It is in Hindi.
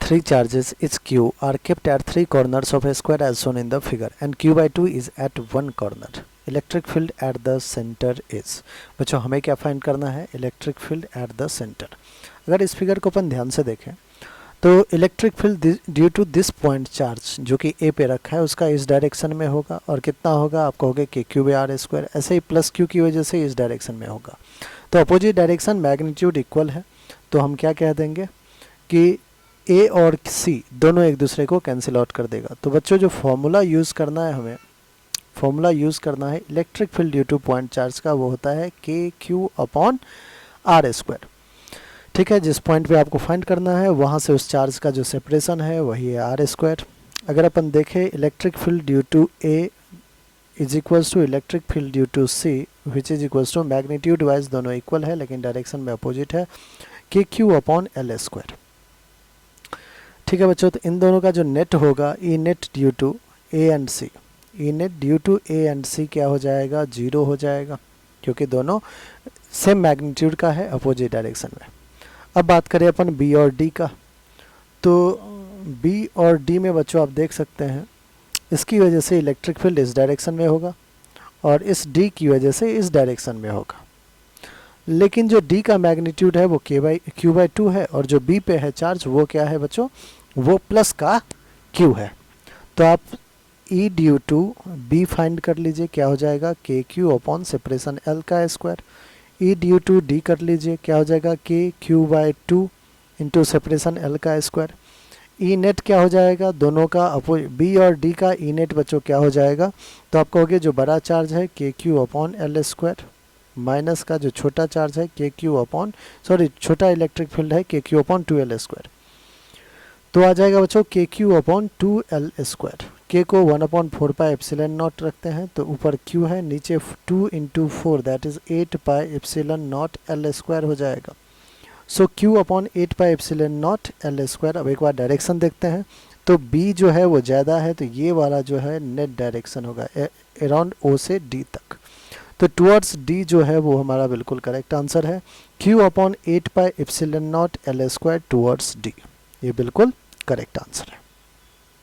three charges is q are kept at three corners of a square as shown in the figure and q by 2 is at one corner. Electric field at the centre is. बच्चों हमें क्या फाइंड करना है? Electric field at the centre. अगर इस फिगर को अपन ध्यान से देखें तो electric field due to this point charge जो कि ए पे रखा है उसका इस डायरेक्शन में होगा और कितना होगा? आप कहोगे कि क्यू बाई आर स्क्वायर। ऐसे ही प्लस क्यू की वजह से इस डायरेक्शन में होगा। तो अपोजिट डायरेक्शन मैग्नीट्यूड इक्वल है तो हम क्या कह देंगे कि ए और सी दोनों एक दूसरे को कैंसिल आउट कर देगा। तो बच्चों जो फॉर्मूला यूज़ करना है हमें, फॉर्मूला यूज़ करना है electric field due two point charge का, वो होता है के क्यू अपॉन आर स्क्वायर। ठीक है, जिस पॉइंट पे आपको फाइंड करना है वहाँ से उस चार्ज का जो सेपरेशन है वही है आर स्क्वायर। अगर अपन देखें electric field due to A is equals to electric field due to C which is equals to magnitude wise दोनों इक्वल है लेकिन डायरेक्शन में अपोजिट है, के क्यू अपॉन एल स्क्वायर। ठीक है बच्चों, तो इन दोनों का जो नेट होगा E net due to A and C, E net due to A and C क्या हो जाएगा? 0 हो जाएगा क्योंकि दोनों सेम मैग्नीट्यूड का है अपोजिट डायरेक्शन में। अब बात करें अपन बी और डी का, तो बी और डी में बच्चों आप देख सकते हैं इसकी वजह से इलेक्ट्रिक फील्ड इस डायरेक्शन में होगा और इस डी की वजह से इस डायरेक्शन में होगा। लेकिन जो डी का मैग्नीट्यूड है वो क्यू बाई 2 है और जो बी पे है चार्ज वो क्या है बच्चों? वो प्लस का क्यू है। तो आप E due to B find कर लीजिए, क्या हो जाएगा? K Q upon separation L का square. E due to D कर लीजिए, क्या हो जाएगा? K Q by 2 into separation L का स्क्वायर। ई नेट क्या हो जाएगा? दोनों का बी और डी का ई नेट बच्चों क्या हो जाएगा? तो आप कहोगे जो बड़ा चार्ज है के Q upon L square minus का जो छोटा चार्ज है के क्यू अपॉन छोटा इलेक्ट्रिक फील्ड है के क्यू अपॉन 2 एल स्क्वायर। तो आ जाएगा बच्चों के क्यू अपॉन 2 एल स्क्वायर। के को 1/4 पाई एप्सिलॉन नॉट रखते हैं तो ऊपर क्यू है, नीचे 2 into 4 that is 8 pi epsilon not L square हो जाएगा। So Q upon 8 pi epsilon not L square. अब एक बार डायरेक्शन देखते हैं तो बी जो है वो ज़्यादा है तो ये वाला जो है नेट डायरेक्शन होगा अराउंड ओ से डी तक। तो टुवर्ड्स डी जो है वो हमारा बिल्कुल करेक्ट आंसर है। Q upon 8 pi epsilon not L square towards D, ये बिल्कुल करेक्ट आंसर है।